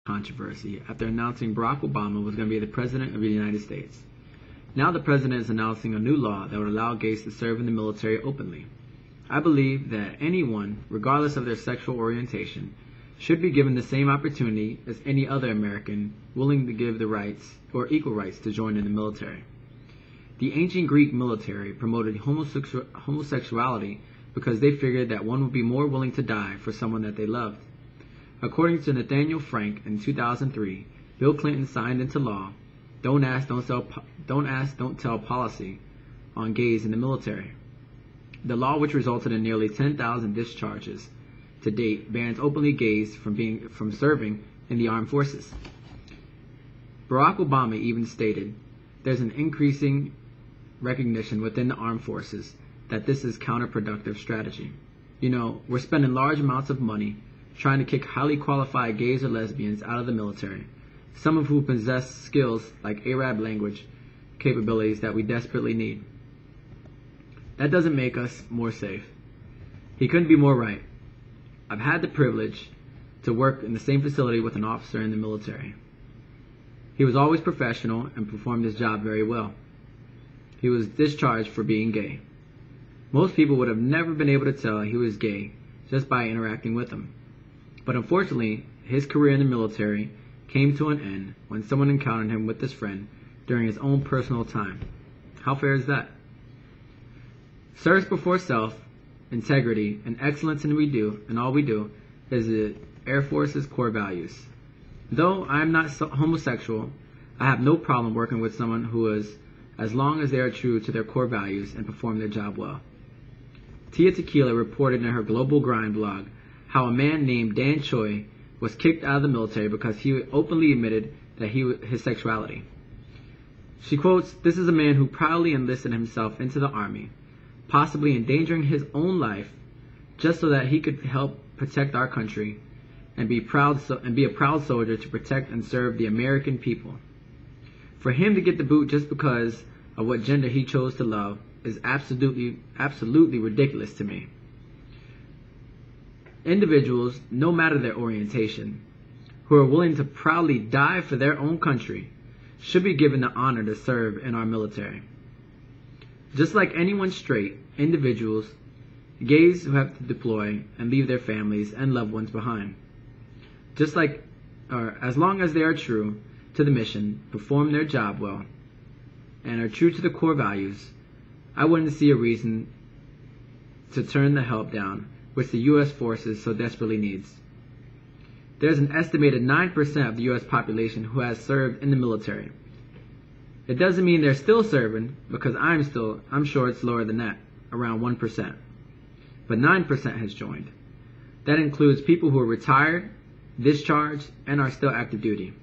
controversy after announcing Barack Obama was going to be the President of the United States. Now the President is announcing a new law that would allow gays to serve in the military openly. I believe that anyone, regardless of their sexual orientation, should be given the same opportunity as any other American willing to give the rights or equal rights to join in the military. The ancient Greek military promoted homosexuality because they figured that one would be more willing to die for someone that they loved. According to Nathaniel Frank in 2003, Bill Clinton signed into law Don't Ask, Don't Tell policy on gays in the military. The law, which resulted in nearly 10,000 discharges to date, bans openly gays from serving in the armed forces. Barack Obama even stated there's an increasing recognition within the armed forces that this is counterproductive strategy. You know, we're spending large amounts of money trying to kick highly qualified gays or lesbians out of the military, some of whom possess skills like Arab language capabilities that we desperately need. That doesn't make us more safe. He couldn't be more right. I've had the privilege to work in the same facility with an officer in the military. He was always professional and performed his job very well. He was discharged for being gay. Most people would have never been able to tell he was gay just by interacting with him. But unfortunately, his career in the military came to an end when someone encountered him with his friend during his own personal time. How fair is that? Service before self, integrity, and excellence in all we do is the Air Force's core values. Though I am not homosexual, I have no problem working with someone who is, as long as they are true to their core values and perform their job well. Tia Tequila reported in her Global Grind blog how a man named Dan Choi was kicked out of the military because he openly admitted that his sexuality. She quotes, "This is a man who proudly enlisted himself into the army, possibly endangering his own life just so that he could help protect our country and be a proud soldier to protect and serve the American people. For him to get the boot just because of what gender he chose to love is absolutely ridiculous to me." Individuals, no matter their orientation, who are willing to proudly die for their own country should be given the honor to serve in our military. Just like anyone straight, individuals, gays who have to deploy and leave their families and loved ones behind. As long as they are true to the mission, perform their job well, and are true to the core values, I wouldn't see a reason to turn the help down which the U.S. forces so desperately needs. There's an estimated 9% of the U.S. population who has served in the military. It doesn't mean they're still serving, because I'm sure it's lower than that, around 1%. But 9% has joined. That includes people who are retired, discharged, and are still active duty.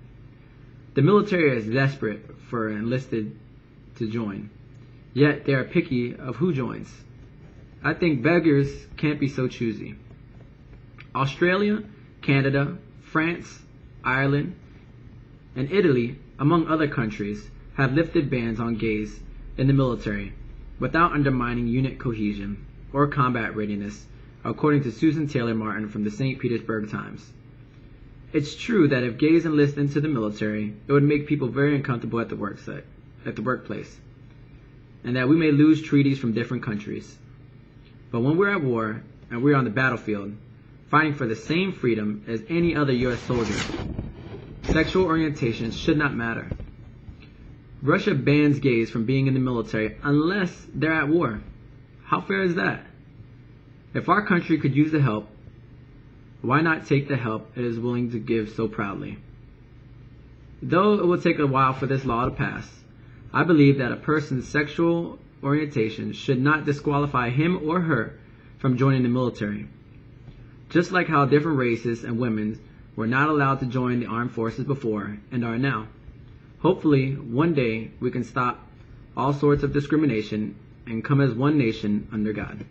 The military is desperate for enlisted to join, yet they are picky of who joins. I think beggars can't be so choosy. Australia, Canada, France, Ireland, and Italy, among other countries, have lifted bans on gays in the military without undermining unit cohesion or combat readiness, according to Susan Taylor Martin from the St. Petersburg Times. It's true that if gays enlist into the military, it would make people very uncomfortable at the workplace, and that we may lose treaties from different countries. But when we're at war and we're on the battlefield, fighting for the same freedom as any other U.S. soldier, sexual orientation should not matter. Russia bans gays from being in the military unless they're at war. How fair is that? If our country could use the help, why not take the help it is willing to give so proudly? Though it will take a while for this law to pass, I believe that a person's sexual orientation should not disqualify him or her from joining the military. Just like how different races and women were not allowed to join the armed forces before and are now. Hopefully, one day we can stop all sorts of discrimination and come as one nation under God.